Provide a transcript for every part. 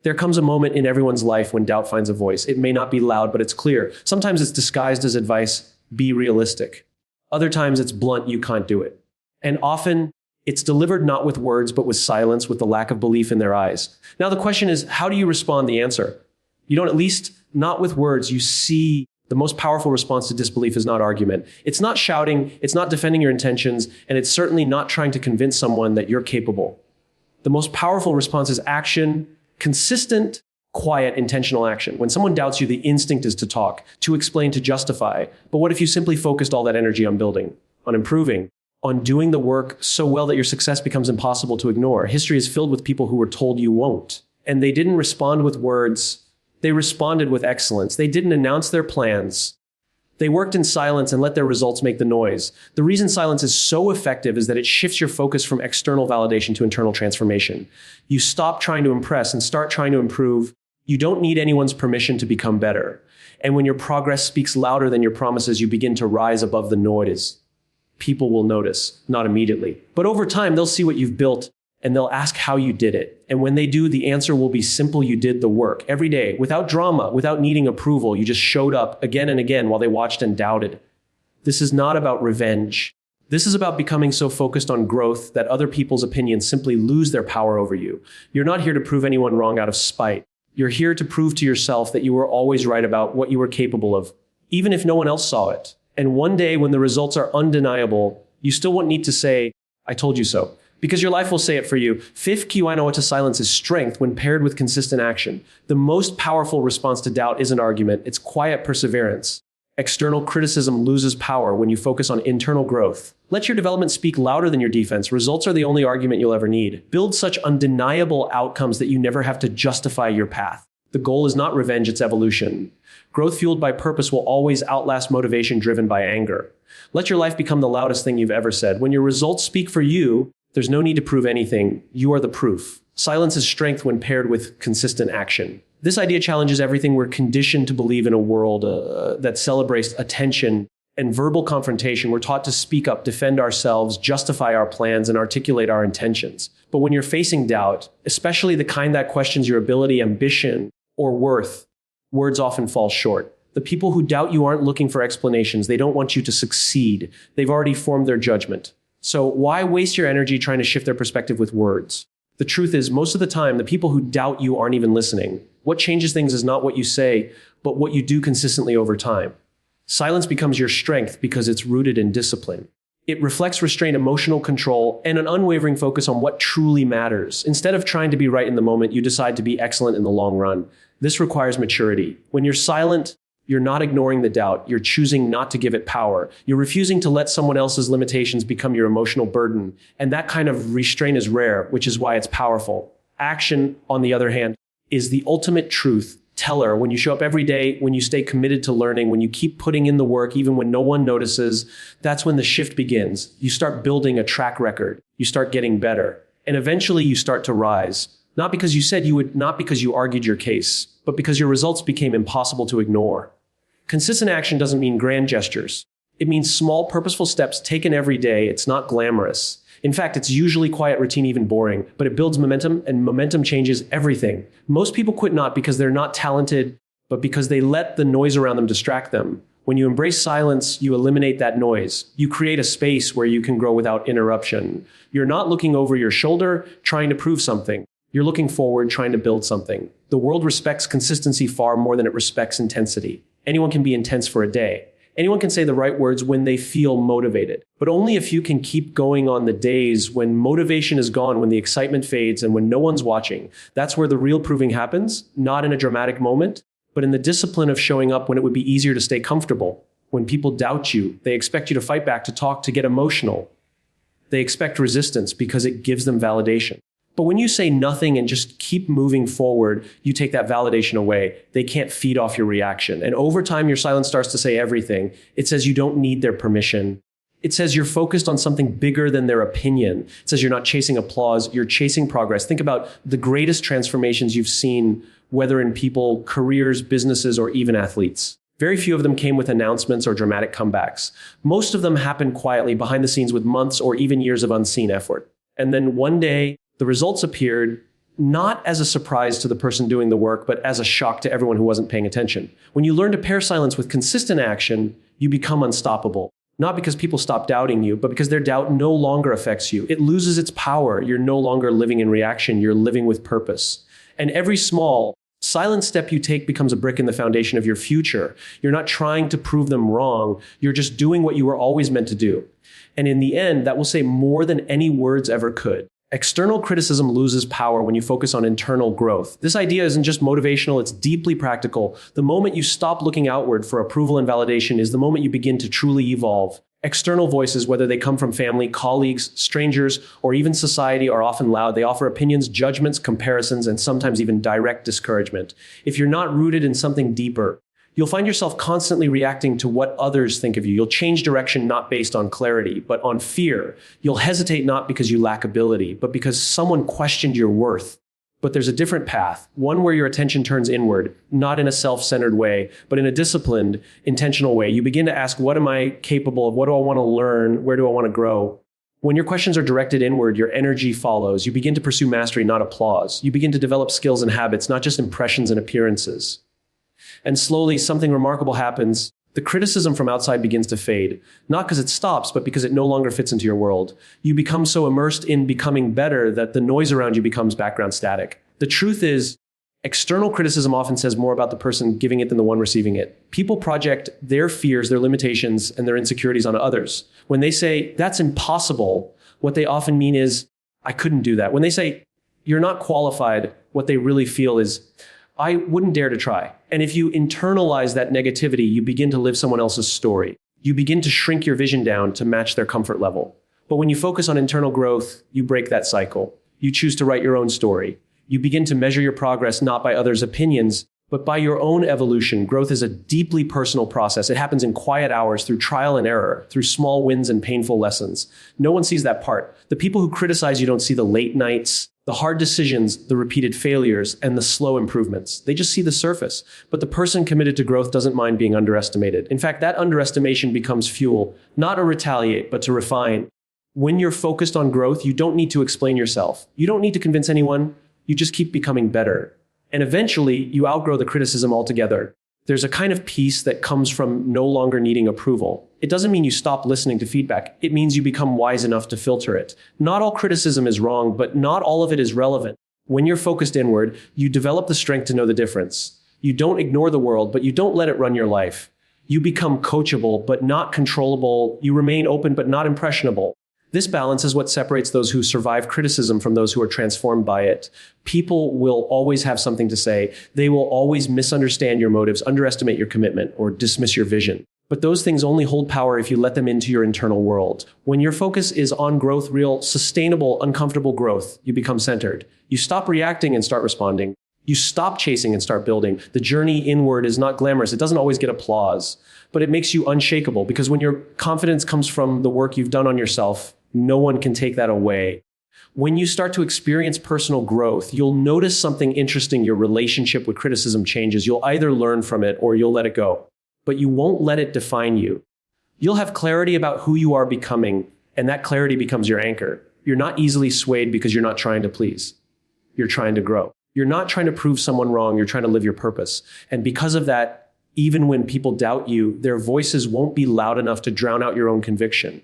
There comes a moment in everyone's life when doubt finds a voice. It may not be loud, but it's clear. Sometimes it's disguised as advice, be realistic. Other times it's blunt, you can't do it. And often it's delivered not with words, but with silence, with the lack of belief in their eyes. Now the question is, how do you respond? The answer, you don't, at least not with words. You see, the most powerful response to disbelief is not argument. It's not shouting, it's not defending your intentions, and it's certainly not trying to convince someone that you're capable. The most powerful response is action, consistent, quiet, intentional action. When someone doubts you, the instinct is to talk, to explain, to justify. But what if you simply focused all that energy on building, on improving, on doing the work so well that your success becomes impossible to ignore? History is filled with people who were told you won't. And they didn't respond with words. They responded with excellence. They didn't announce their plans. They worked in silence and let their results make the noise. The reason silence is so effective is that it shifts your focus from external validation to internal transformation. You stop trying to impress and start trying to improve. You don't need anyone's permission to become better. And when your progress speaks louder than your promises, you begin to rise above the noise. People will notice, not immediately. But over time, they'll see what you've built and they'll ask how you did it. And when they do, the answer will be simple. You did the work every day, without drama, without needing approval. You just showed up again and again while they watched and doubted. This is not about revenge. This is about becoming so focused on growth that other people's opinions simply lose their power over you. You're not here to prove anyone wrong out of spite. You're here to prove to yourself that you were always right about what you were capable of, even if no one else saw it. And one day when the results are undeniable, you still won't need to say, I told you so. Because your life will say it for you. Fifth key I know to silence is strength when paired with consistent action. The most powerful response to doubt isn't argument, it's quiet perseverance. External criticism loses power when you focus on internal growth. Let your development speak louder than your defense. Results are the only argument you'll ever need. Build such undeniable outcomes that you never have to justify your path. The goal is not revenge, it's evolution. Growth fueled by purpose will always outlast motivation driven by anger. Let your life become the loudest thing you've ever said. When your results speak for you, there's no need to prove anything. You are the proof. Silence is strength when paired with consistent action. This idea challenges everything we're conditioned to believe in a world that celebrates attention and verbal confrontation. We're taught to speak up, defend ourselves, justify our plans, and articulate our intentions. But when you're facing doubt, especially the kind that questions your ability, ambition, or worth, words often fall short. The people who doubt you aren't looking for explanations. They don't want you to succeed. They've already formed their judgment. So why waste your energy trying to shift their perspective with words? The truth is, most of the time, the people who doubt you aren't even listening. What changes things is not what you say, but what you do consistently over time. Silence becomes your strength because it's rooted in discipline. It reflects restraint, emotional control, and an unwavering focus on what truly matters. Instead of trying to be right in the moment, you decide to be excellent in the long run. This requires maturity. When you're silent, you're not ignoring the doubt. You're choosing not to give it power. You're refusing to let someone else's limitations become your emotional burden. And that kind of restraint is rare, which is why it's powerful. Action, on the other hand, is the ultimate truth teller. When you show up every day, when you stay committed to learning, when you keep putting in the work, even when no one notices, that's when the shift begins. You start building a track record. You start getting better. And eventually you start to rise. Not because you said you would, not because you argued your case, but because your results became impossible to ignore. Consistent action doesn't mean grand gestures. It means small, purposeful steps taken every day. It's not glamorous. In fact, it's usually quiet, routine, even boring, but it builds momentum, and momentum changes everything. Most people quit not because they're not talented, but because they let the noise around them distract them. When you embrace silence, you eliminate that noise. You create a space where you can grow without interruption. You're not looking over your shoulder, trying to prove something. You're looking forward, trying to build something. The world respects consistency far more than it respects intensity. Anyone can be intense for a day. Anyone can say the right words when they feel motivated. But only if you can keep going on the days when motivation is gone, when the excitement fades, and when no one's watching. That's where the real proving happens, not in a dramatic moment, but in the discipline of showing up when it would be easier to stay comfortable. When people doubt you, they expect you to fight back, to talk, to get emotional. They expect resistance because it gives them validation. But when you say nothing and just keep moving forward, you take that validation away. They can't feed off your reaction. And over time, your silence starts to say everything. It says you don't need their permission. It says you're focused on something bigger than their opinion. It says you're not chasing applause, you're chasing progress. Think about the greatest transformations you've seen, whether in people, careers, businesses, or even athletes. Very few of them came with announcements or dramatic comebacks. Most of them happened quietly behind the scenes with months or even years of unseen effort. And then one day, the results appeared, not as a surprise to the person doing the work, but as a shock to everyone who wasn't paying attention. When you learn to pair silence with consistent action, you become unstoppable. Not because people stop doubting you, but because their doubt no longer affects you. It loses its power. You're no longer living in reaction. You're living with purpose. And every small, silent step you take becomes a brick in the foundation of your future. You're not trying to prove them wrong. You're just doing what you were always meant to do. And in the end, that will say more than any words ever could. External criticism loses power when you focus on internal growth. This idea isn't just motivational, it's deeply practical. The moment you stop looking outward for approval and validation is the moment you begin to truly evolve. External voices, whether they come from family, colleagues, strangers, or even society, are often loud. They offer opinions, judgments, comparisons, and sometimes even direct discouragement. If you're not rooted in something deeper, you'll find yourself constantly reacting to what others think of you. You'll change direction not based on clarity, but on fear. You'll hesitate not because you lack ability, but because someone questioned your worth. But there's a different path, one where your attention turns inward, not in a self-centered way, but in a disciplined, intentional way. You begin to ask, what am I capable of? What do I want to learn? Where do I want to grow? When your questions are directed inward, your energy follows. You begin to pursue mastery, not applause. You begin to develop skills and habits, not just impressions and appearances. And slowly, something remarkable happens. The criticism from outside begins to fade, not because it stops, but because it no longer fits into your world. You become so immersed in becoming better that the noise around you becomes background static. The truth is, external criticism often says more about the person giving it than the one receiving it. People project their fears, their limitations, and their insecurities on others. When they say, that's impossible, what they often mean is, I couldn't do that. When they say, you're not qualified, what they really feel is, I wouldn't dare to try. And if you internalize that negativity, you begin to live someone else's story. You begin to shrink your vision down to match their comfort level. But when you focus on internal growth, you break that cycle. You choose to write your own story. You begin to measure your progress not by others' opinions, but by your own evolution. Growth is a deeply personal process. It happens in quiet hours, through trial and error, through small wins and painful lessons. No one sees that part. The people who criticize you don't see the late nights, the hard decisions, the repeated failures, and the slow improvements. They just see the surface. But the person committed to growth doesn't mind being underestimated. In fact, that underestimation becomes fuel, not to retaliate, but to refine. When you're focused on growth, you don't need to explain yourself. You don't need to convince anyone. You just keep becoming better. And eventually, you outgrow the criticism altogether. There's a kind of peace that comes from no longer needing approval. It doesn't mean you stop listening to feedback. It means you become wise enough to filter it. Not all criticism is wrong, but not all of it is relevant. When you're focused inward, you develop the strength to know the difference. You don't ignore the world, but you don't let it run your life. You become coachable, but not controllable. You remain open, but not impressionable. This balance is what separates those who survive criticism from those who are transformed by it. People will always have something to say. They will always misunderstand your motives, underestimate your commitment, or dismiss your vision. But those things only hold power if you let them into your internal world. When your focus is on growth, real, sustainable, uncomfortable growth, you become centered. You stop reacting and start responding. You stop chasing and start building. The journey inward is not glamorous. It doesn't always get applause, but it makes you unshakable, because when your confidence comes from the work you've done on yourself, no one can take that away. When you start to experience personal growth, you'll notice something interesting. Your relationship with criticism changes. You'll either learn from it or you'll let it go, but you won't let it define you. You'll have clarity about who you are becoming, and that clarity becomes your anchor. You're not easily swayed because you're not trying to please. You're trying to grow. You're not trying to prove someone wrong. You're trying to live your purpose. And because of that, even when people doubt you, their voices won't be loud enough to drown out your own conviction.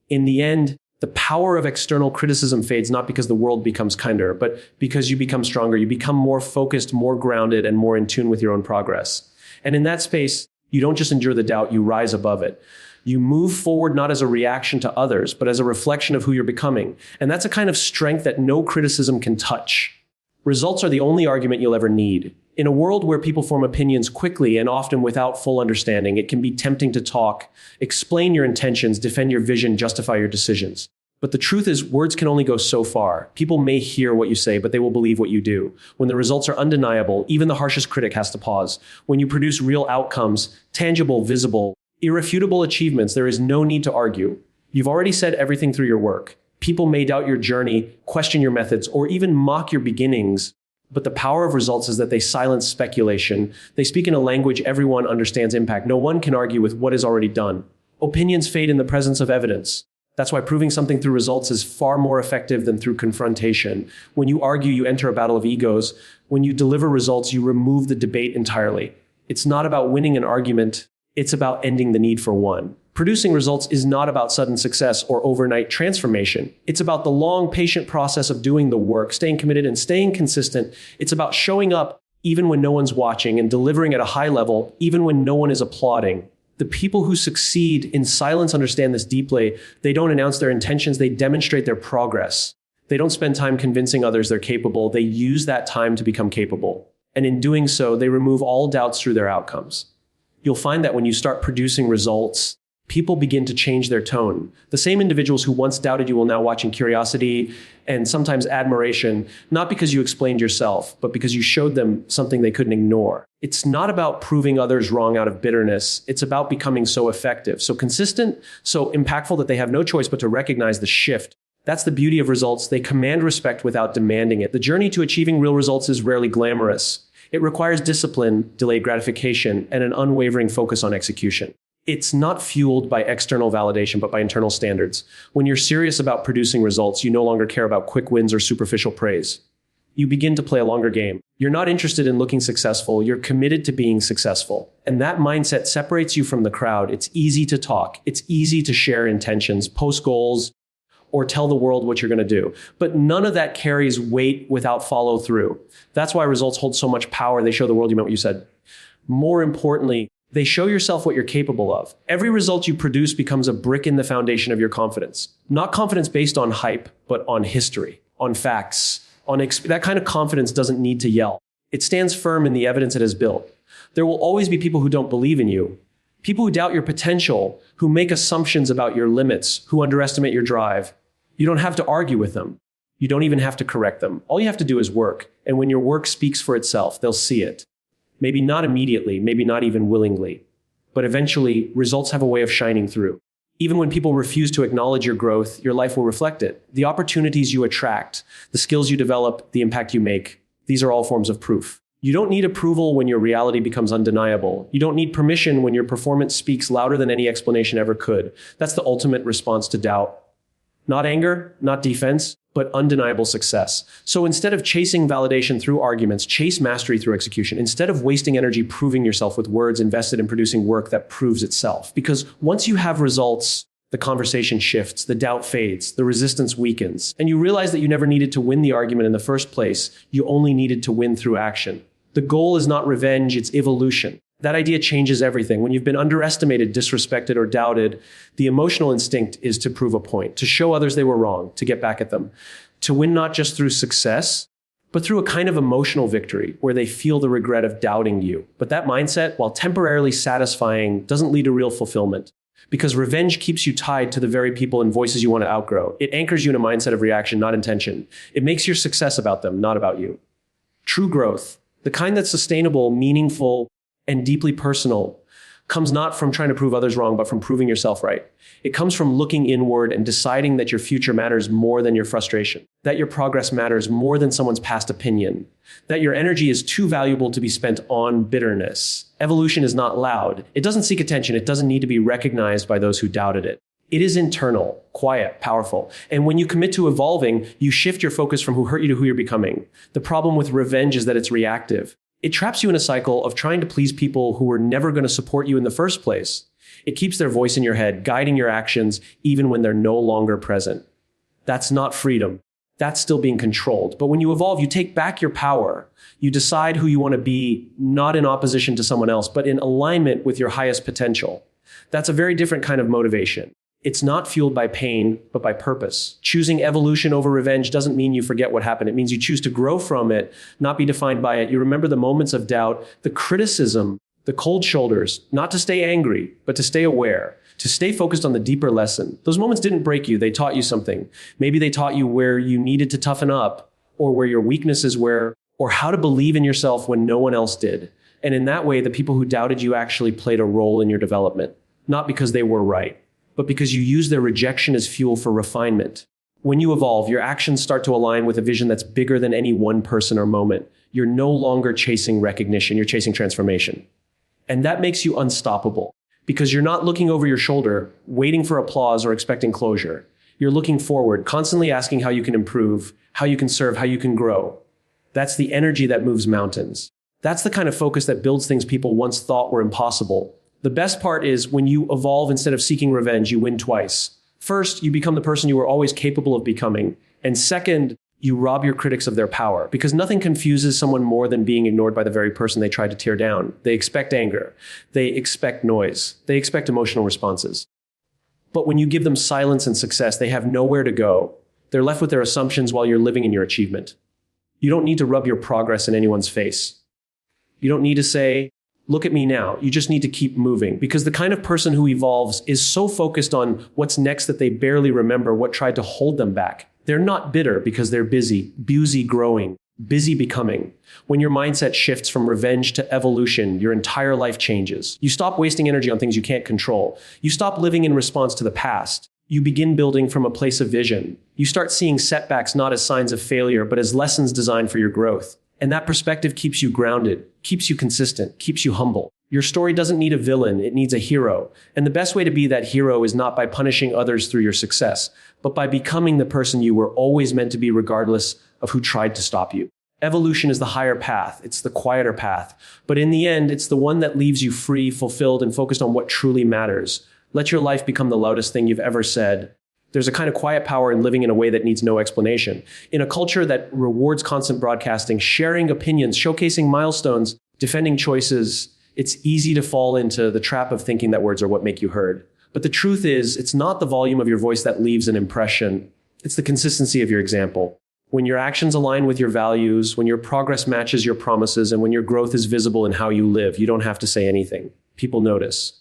In the end, the power of external criticism fades, not because the world becomes kinder, but because you become stronger. You become more focused, more grounded, and more in tune with your own progress. And in that space, you don't just endure the doubt, you rise above it. You move forward not as a reaction to others, but as a reflection of who you're becoming. And that's a kind of strength that no criticism can touch. Results are the only argument you'll ever need. In a world where people form opinions quickly and often without full understanding, it can be tempting to talk, explain your intentions, defend your vision, justify your decisions. But the truth is, words can only go so far. People may hear what you say, but they will believe what you do. When the results are undeniable, even the harshest critic has to pause. When you produce real outcomes, tangible, visible, irrefutable achievements, there is no need to argue. You've already said everything through your work. People may doubt your journey, question your methods, or even mock your beginnings. But the power of results is that they silence speculation. They speak in a language everyone understands impact. No one can argue with what is already done. Opinions fade in the presence of evidence. That's why proving something through results is far more effective than through confrontation. When you argue, you enter a battle of egos. When you deliver results, you remove the debate entirely. It's not about winning an argument. It's about ending the need for one. Producing results is not about sudden success or overnight transformation. It's about the long, patient process of doing the work, staying committed and staying consistent. It's about showing up even when no one's watching and delivering at a high level, even when no one is applauding. The people who succeed in silence understand this deeply. They don't announce their intentions. They demonstrate their progress. They don't spend time convincing others they're capable. They use that time to become capable. And in doing so, they remove all doubts through their outcomes. You'll find that when you start producing results, people begin to change their tone. The same individuals who once doubted you will now watch in curiosity and sometimes admiration, not because you explained yourself, but because you showed them something they couldn't ignore. It's not about proving others wrong out of bitterness. It's about becoming so effective, so consistent, so impactful that they have no choice but to recognize the shift. That's the beauty of results. They command respect without demanding it. The journey to achieving real results is rarely glamorous. It requires discipline, delayed gratification, and an unwavering focus on execution. It's not fueled by external validation, but by internal standards. When you're serious about producing results, you no longer care about quick wins or superficial praise. You begin to play a longer game. You're not interested in looking successful. You're committed to being successful. And that mindset separates you from the crowd. It's easy to talk. It's easy to share intentions, post goals, or tell the world what you're going to do. But none of that carries weight without follow through. That's why results hold so much power. They show the world you meant what you said. More importantly, they show yourself what you're capable of. Every result you produce becomes a brick in the foundation of your confidence. Not confidence based on hype, but on history, on facts, that kind of confidence doesn't need to yell. It stands firm in the evidence it has built. There will always be people who don't believe in you, people who doubt your potential, who make assumptions about your limits, who underestimate your drive. You don't have to argue with them. You don't even have to correct them. All you have to do is work. And when your work speaks for itself, they'll see it. Maybe not immediately, maybe not even willingly. But eventually, results have a way of shining through. Even when people refuse to acknowledge your growth, your life will reflect it. The opportunities you attract, the skills you develop, the impact you make, these are all forms of proof. You don't need approval when your reality becomes undeniable. You don't need permission when your performance speaks louder than any explanation ever could. That's the ultimate response to doubt. Not anger, not defense, but undeniable success. So instead of chasing validation through arguments, chase mastery through execution. Instead of wasting energy proving yourself with words, invested in producing work that proves itself. Because once you have results, the conversation shifts, the doubt fades, the resistance weakens, and you realize that you never needed to win the argument in the first place. You only needed to win through action. The goal is not revenge, it's evolution. That idea changes everything. When you've been underestimated, disrespected, or doubted, the emotional instinct is to prove a point, to show others they were wrong, to get back at them, to win not just through success, but through a kind of emotional victory where they feel the regret of doubting you. But that mindset, while temporarily satisfying, doesn't lead to real fulfillment. Because revenge keeps you tied to the very people and voices you want to outgrow. It anchors you in a mindset of reaction, not intention. It makes your success about them, not about you. True growth, the kind that's sustainable, meaningful, and deeply personal, comes not from trying to prove others wrong, but from proving yourself right. It comes from looking inward and deciding that your future matters more than your frustration, that your progress matters more than someone's past opinion, that your energy is too valuable to be spent on bitterness. Evolution is not loud. It doesn't seek attention. It doesn't need to be recognized by those who doubted it. It is internal, quiet, powerful. And when you commit to evolving, you shift your focus from who hurt you to who you're becoming. The problem with revenge is that it's reactive. It traps you in a cycle of trying to please people who were never going to support you in the first place. It keeps their voice in your head, guiding your actions even when they're no longer present. That's not freedom. That's still being controlled. But when you evolve, you take back your power. You decide who you want to be, not in opposition to someone else, but in alignment with your highest potential. That's a very different kind of motivation. It's not fueled by pain, but by purpose. Choosing evolution over revenge doesn't mean you forget what happened. It means you choose to grow from it, not be defined by it. You remember the moments of doubt, the criticism, the cold shoulders, not to stay angry, but to stay aware, to stay focused on the deeper lesson. Those moments didn't break you. They taught you something. Maybe they taught you where you needed to toughen up, or where your weaknesses were, or how to believe in yourself when no one else did. And in that way, the people who doubted you actually played a role in your development, not because they were right, but because you use their rejection as fuel for refinement. When you evolve, your actions start to align with a vision that's bigger than any one person or moment. You're no longer chasing recognition, you're chasing transformation. And that makes you unstoppable. Because you're not looking over your shoulder, waiting for applause or expecting closure. You're looking forward, constantly asking how you can improve, how you can serve, how you can grow. That's the energy that moves mountains. That's the kind of focus that builds things people once thought were impossible. The best part is when you evolve instead of seeking revenge, you win twice. First, you become the person you were always capable of becoming. And second, you rob your critics of their power, because nothing confuses someone more than being ignored by the very person they tried to tear down. They expect anger. They expect noise. They expect emotional responses. But when you give them silence and success, they have nowhere to go. They're left with their assumptions while you're living in your achievement. You don't need to rub your progress in anyone's face. You don't need to say, look at me now. You just need to keep moving, because the kind of person who evolves is so focused on what's next that they barely remember what tried to hold them back. They're not bitter because they're busy growing, busy becoming. When your mindset shifts from revenge to evolution, your entire life changes. You stop wasting energy on things you can't control. You stop living in response to the past. You begin building from a place of vision. You start seeing setbacks not as signs of failure, but as lessons designed for your growth. And that perspective keeps you grounded, keeps you consistent, keeps you humble. Your story doesn't need a villain, it needs a hero. And the best way to be that hero is not by punishing others through your success, but by becoming the person you were always meant to be regardless of who tried to stop you. Evolution is the higher path, it's the quieter path. But in the end, it's the one that leaves you free, fulfilled, and focused on what truly matters. Let your life become the loudest thing you've ever said. There's a kind of quiet power in living in a way that needs no explanation. In a culture that rewards constant broadcasting, sharing opinions, showcasing milestones, defending choices, it's easy to fall into the trap of thinking that words are what make you heard. But the truth is, it's not the volume of your voice that leaves an impression. It's the consistency of your example. When your actions align with your values, when your progress matches your promises, and when your growth is visible in how you live, you don't have to say anything. People notice.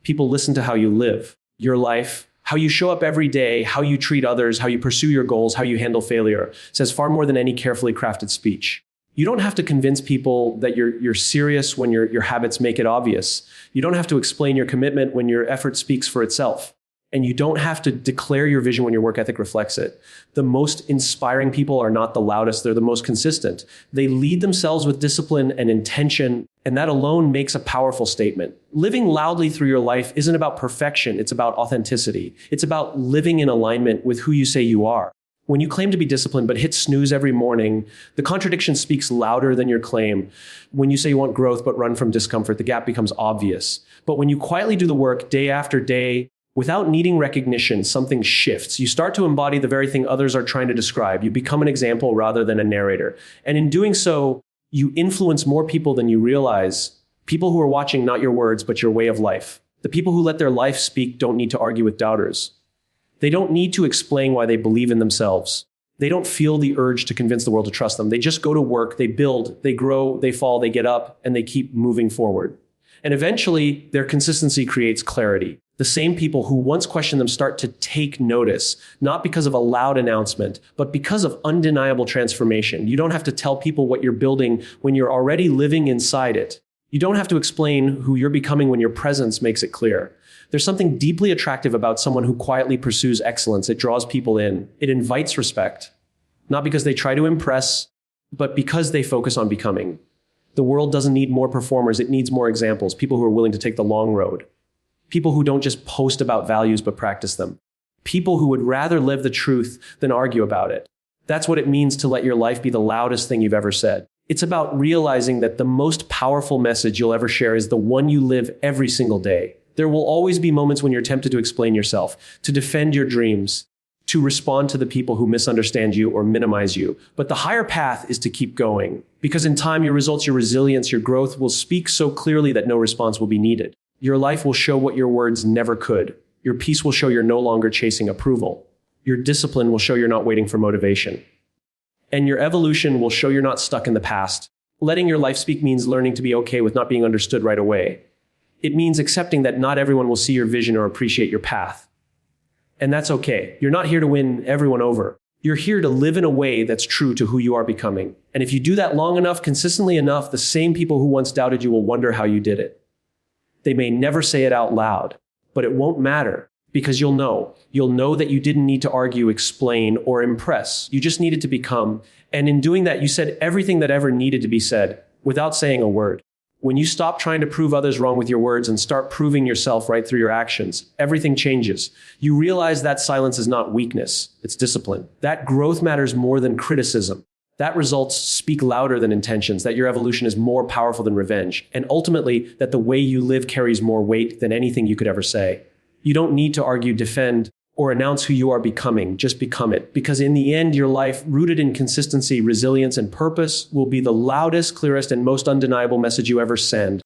People listen to how you live, your life, how you show up every day, how you treat others, how you pursue your goals, how you handle failure, says far more than any carefully crafted speech. You don't have to convince people that you're serious when your habits make it obvious. You don't have to explain your commitment when your effort speaks for itself. And you don't have to declare your vision when your work ethic reflects it. The most inspiring people are not the loudest, they're the most consistent. They lead themselves with discipline and intention, and that alone makes a powerful statement. Living loudly through your life isn't about perfection, it's about authenticity. It's about living in alignment with who you say you are. When you claim to be disciplined but hit snooze every morning, the contradiction speaks louder than your claim. When you say you want growth but run from discomfort, the gap becomes obvious. But when you quietly do the work day after day, without needing recognition, something shifts. You start to embody the very thing others are trying to describe. You become an example rather than a narrator. And in doing so, you influence more people than you realize. People who are watching not your words, but your way of life. The people who let their life speak don't need to argue with doubters. They don't need to explain why they believe in themselves. They don't feel the urge to convince the world to trust them. They just go to work, they build, they grow, they fall, they get up, and they keep moving forward. And eventually, their consistency creates clarity. The same people who once questioned them start to take notice, not because of a loud announcement, but because of undeniable transformation. You don't have to tell people what you're building when you're already living inside it. You don't have to explain who you're becoming when your presence makes it clear. There's something deeply attractive about someone who quietly pursues excellence. It draws people in. It invites respect, not because they try to impress, but because they focus on becoming. The world doesn't need more performers. It needs more examples, people who are willing to take the long road. People who don't just post about values, but practice them. People who would rather live the truth than argue about it. That's what it means to let your life be the loudest thing you've ever said. It's about realizing that the most powerful message you'll ever share is the one you live every single day. There will always be moments when you're tempted to explain yourself, to defend your dreams, to respond to the people who misunderstand you or minimize you. But the higher path is to keep going. Because in time, your results, your resilience, your growth will speak so clearly that no response will be needed. Your life will show what your words never could. Your peace will show you're no longer chasing approval. Your discipline will show you're not waiting for motivation. And your evolution will show you're not stuck in the past. Letting your life speak means learning to be okay with not being understood right away. It means accepting that not everyone will see your vision or appreciate your path. And that's okay. You're not here to win everyone over. You're here to live in a way that's true to who you are becoming. And if you do that long enough, consistently enough, the same people who once doubted you will wonder how you did it. They may never say it out loud, but it won't matter because you'll know. You'll know that you didn't need to argue, explain, or impress. You just needed to become. And in doing that, you said everything that ever needed to be said without saying a word. When you stop trying to prove others wrong with your words and start proving yourself right through your actions, everything changes. You realize that silence is not weakness, it's discipline. That growth matters more than criticism. That results speak louder than intentions, that your evolution is more powerful than revenge, and ultimately, that the way you live carries more weight than anything you could ever say. You don't need to argue, defend, or announce who you are becoming, just become it. Because in the end, your life, rooted in consistency, resilience, and purpose, will be the loudest, clearest, and most undeniable message you ever send.